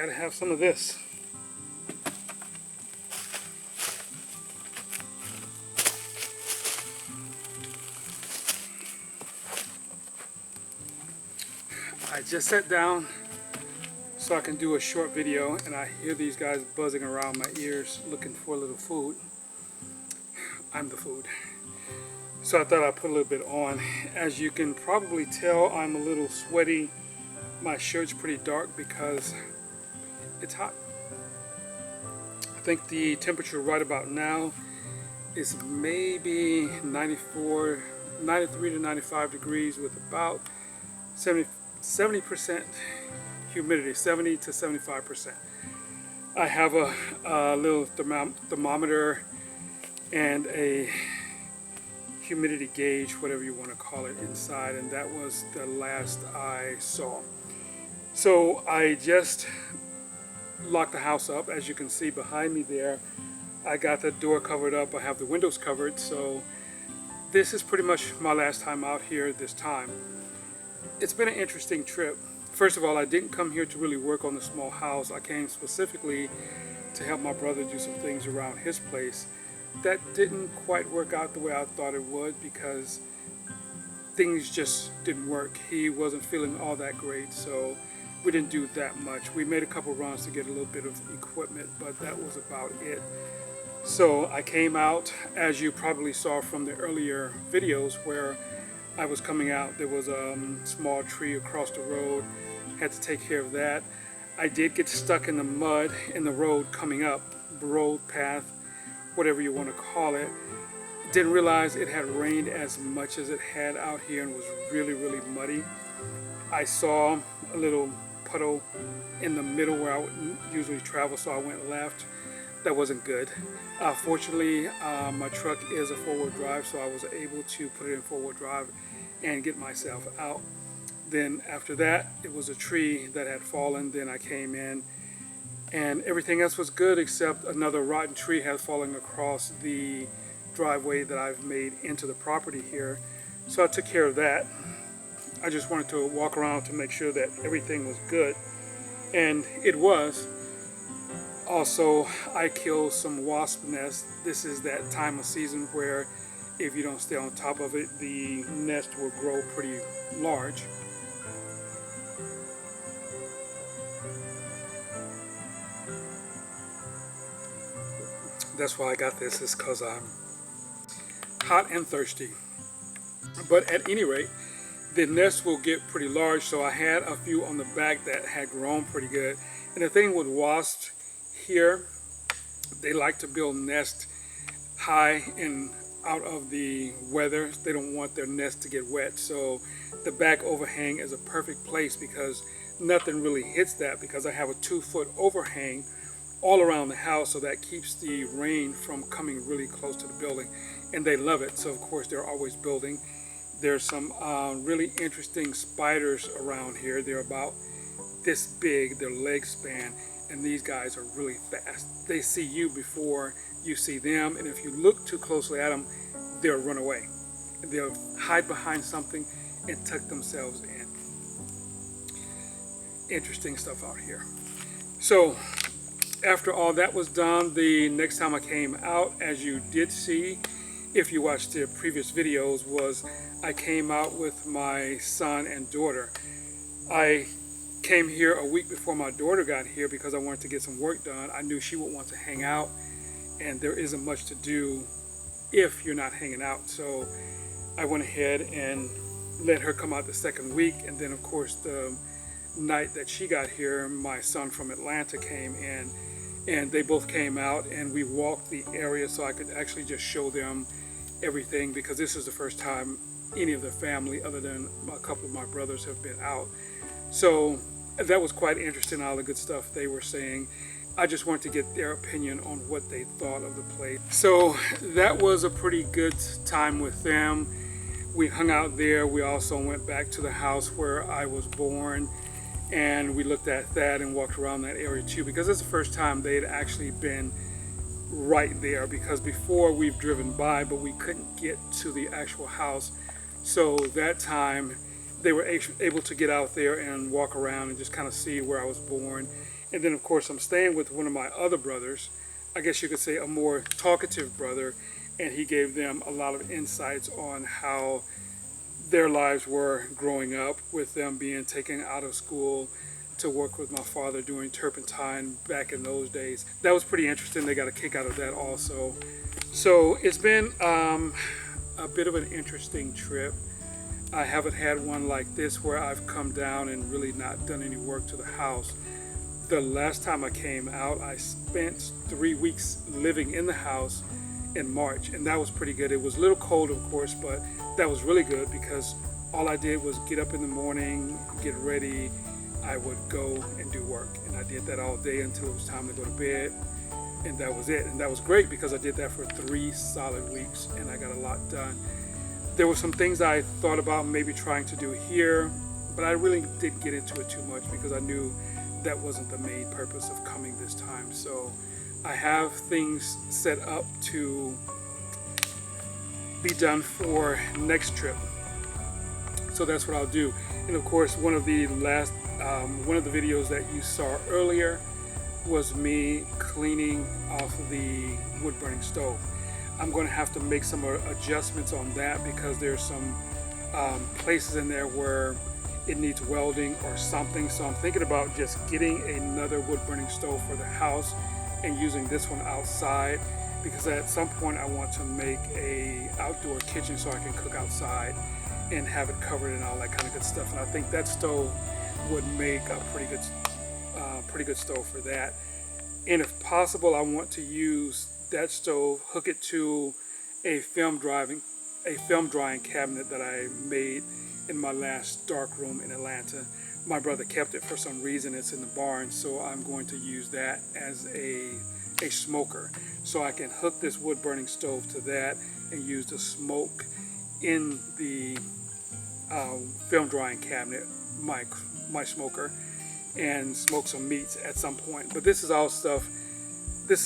Gotta have some of this. I just sat down so I can do a short video, and I hear these guys buzzing around my ears looking for a little food. I'm the food. So I thought I'd put a little bit on. As you can probably tell, I'm a little sweaty. My shirt's pretty dark because it's hot. I think the temperature right about now is maybe 93 to 95 degrees with about 70% humidity, 70 to 75%. I have a little thermometer and a humidity gauge, whatever you want to call it, inside, and that was the last I saw. So I just locked the house up. As you can see behind me there, I got the door covered up. I have the windows covered, so this is pretty much my last time out here this time. It's been an interesting trip. First of all, I didn't come here to really work on the small house. I came specifically to help my brother do some things around his place. That didn't quite work out the way I thought it would because things just didn't work. He wasn't feeling all that great, so we didn't do that much. We made a couple runs to get a little bit of equipment, but that was about it. So I came out, as you probably saw from the earlier videos where I was coming out. There was a small tree across the road. Had to take care of that. I did get stuck in the mud in the road coming up, road path, whatever you want to call it. Didn't realize it had rained as much as it had out here and was really, really muddy. I saw a little puddle in the middle where I would usually travel, so I went left. That wasn't good. Fortunately, my truck is a four-wheel drive, so I was able to put it in four-wheel drive and get myself out. Then after that, it was a tree that had fallen. Then I came in and everything else was good except another rotten tree had fallen across the driveway that I've made into the property here. So I took care of that. I just wanted to walk around to make sure that everything was good, and it was. Also, I killed some wasp nests. This is that time of season where if you don't stay on top of it, the nest will grow pretty large. That's why I got this, is because I'm hot and thirsty. But at any rate, the nest will get pretty large, so I had a few on the back that had grown pretty good. And the thing with wasps here, they like to build nests high and out of the weather. They don't want their nest to get wet, so the back overhang is a perfect place because nothing really hits that, because I have a 2-foot overhang all around the house, so that keeps the rain from coming really close to the building, and they love it. So of course they're always building. There's some really interesting spiders around here. They're about this big, their leg span, and these guys are really fast. They see you before you see them, and if you look too closely at them, they'll run away. They'll hide behind something and tuck themselves in. Interesting stuff out here. So after all that was done, the next time I came out, as you did see if you watched the previous videos, was I came out with my son and daughter. I came here a week before my daughter got here because I wanted to get some work done. I knew she would want to hang out, and there isn't much to do if you're not hanging out. So I went ahead and let her come out the second week, and then of course the night that she got here, my son from Atlanta came in, and they both came out and we walked the area so I could actually just show them everything, because this is the first time any of the family other than a couple of my brothers have been out. So that was quite interesting, all the good stuff they were saying. I just wanted to get their opinion on what they thought of the place. So that was a pretty good time with them. We hung out there. We also went back to the house where I was born, and we looked at that and walked around that area too, because it's the first time they'd actually been right there, because before we've driven by but we couldn't get to the actual house. So that time they were able to get out there and walk around and just kind of see where I was born. And then of course I'm staying with one of my other brothers, I guess you could say a more talkative brother, and he gave them a lot of insights on how their lives were growing up, with them being taken out of school to work with my father doing turpentine back in those days. That was pretty interesting. They got a kick out of that also. So it's been a bit of an interesting trip. I haven't had one like this where I've come down and really not done any work to the house. The last time I came out, I spent 3 weeks living in the house in March, and that was pretty good. It was a little cold, of course, but that was really good because all I did was get up in the morning, get ready, I would go and do work. And I did that all day until it was time to go to bed, and that was it. And that was great because I did that for 3 solid weeks, and I got a lot done. There were some things I thought about maybe trying to do here, but I really didn't get into it too much because I knew that wasn't the main purpose of coming this time. So I have things set up to be done for next trip. So that's what I'll do. And of course, one of the videos that you saw earlier was me cleaning off the wood burning stove. I'm going to have to make some adjustments on that because there's some places in there where it needs welding or something. So I'm thinking about just getting another wood burning stove for the house and using this one outside, because at some point I want to make a outdoor kitchen so I can cook outside and have it covered and all that kind of good stuff. And I think that stove would make a pretty good stove for that. And if possible, I want to use that stove, hook it to a film drying cabinet that I made in my last dark room in Atlanta. My brother kept it for some reason. It's in the barn, so I'm going to use that as a smoker. So I can hook this wood burning stove to that and use the smoke in the film drying cabinet, my smoker, and smoke some meats at some point. But this is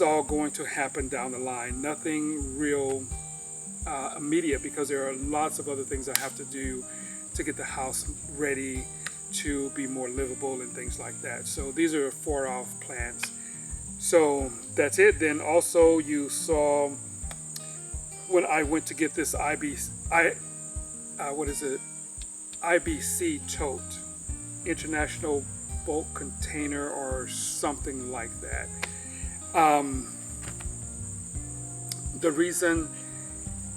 all going to happen down the line. Nothing real immediate, because there are lots of other things I have to do to get the house ready to be more livable and things like that. So these are far off plans. So that's it. Then also you saw when I went to get this IBC tote, International Bulk Container or something like that. The reason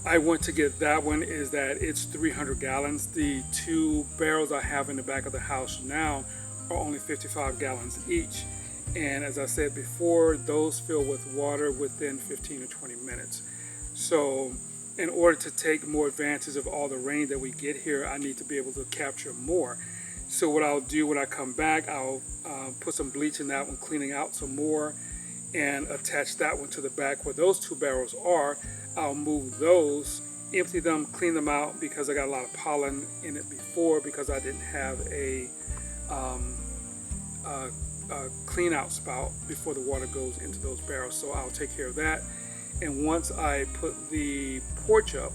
I went to get that one is that it's 300 gallons. The 2 barrels I have in the back of the house now are only 55 gallons each. And as I said before, those fill with water within 15 to 20 minutes. So in order to take more advantage of all the rain that we get here, I need to be able to capture more. So what I'll do when I come back, I'll put some bleach in that one, cleaning out some more, and attach that one to the back where those 2 barrels are. I'll move those, empty them, clean them out, because I got a lot of pollen in it before, because I didn't have a clean out spout before the water goes into those barrels. So I'll take care of that. And once I put the porch up,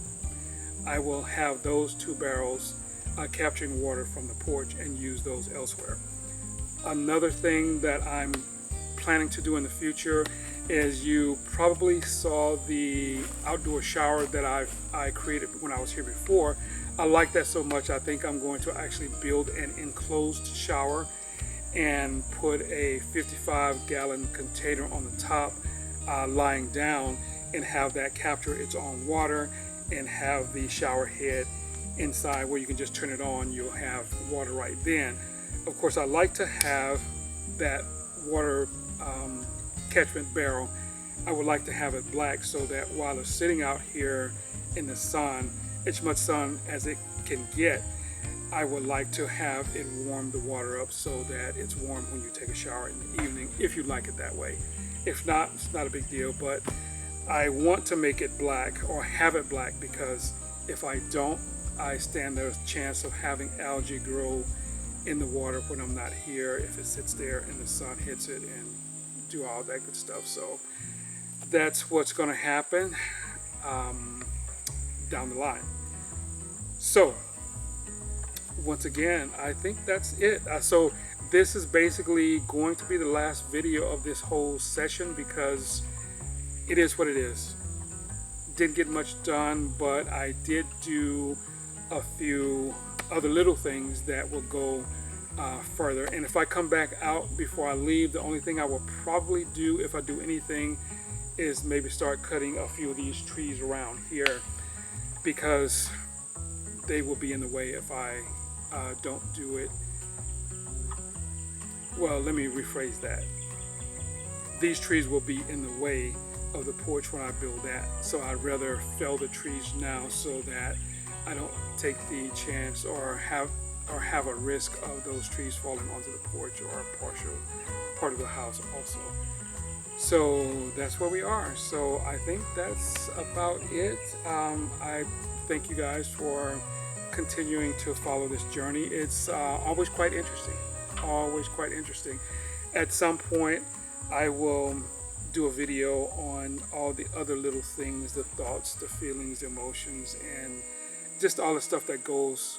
I will have those 2 barrels capturing water from the porch and use those elsewhere. Another thing that I'm planning to do in the future is, you probably saw the outdoor shower that I created when I was here before. I like that so much, I think I'm going to actually build an enclosed shower and put a 55-gallon container on the top, lying down, and have that capture its own water, and have the shower head inside where you can just turn it on. You'll have water right then. Of course, I like to have that water catchment barrel, I would like to have it black, so that while it's sitting out here in the sun, as much sun as it can get, I would like to have it warm the water up so that it's warm when you take a shower in the evening, if you like it that way. If not, it's not a big deal, but I want to make it black, or have it black, because if I don't, I stand the chance of having algae grow in the water when I'm not here, if it sits there and the sun hits it and do all that good stuff. So that's what's going to happen down the line. So once again, I think that's it. So this is basically going to be the last video of this whole session because it is what it is. Didn't get much done, but I did do a few other little things that will go further. And if I come back out before I leave, the only thing I will probably do, if I do anything, is maybe start cutting a few of these trees around here because they will be in the way if I don't do it. Well, let me rephrase that. These trees will be in the way of the porch when I build that. So I'd rather fell the trees now so that I don't take the chance or have a risk of those trees falling onto the porch or a partial part of the house also. So that's where we are. So I think that's about it. I thank you guys for continuing to follow this journey. It's always quite interesting. Always quite interesting. At some point, I will do a video on all the other little things, the thoughts, the feelings, the emotions, and just all the stuff that goes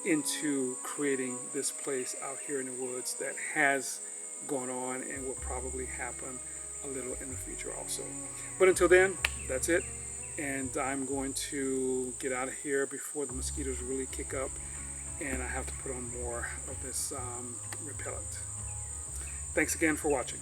into creating this place out here in the woods that has gone on and will probably happen a little in the future also. But until then, that's it. And I'm going to get out of here before the mosquitoes really kick up and I have to put on more of this repellent. Thanks again for watching.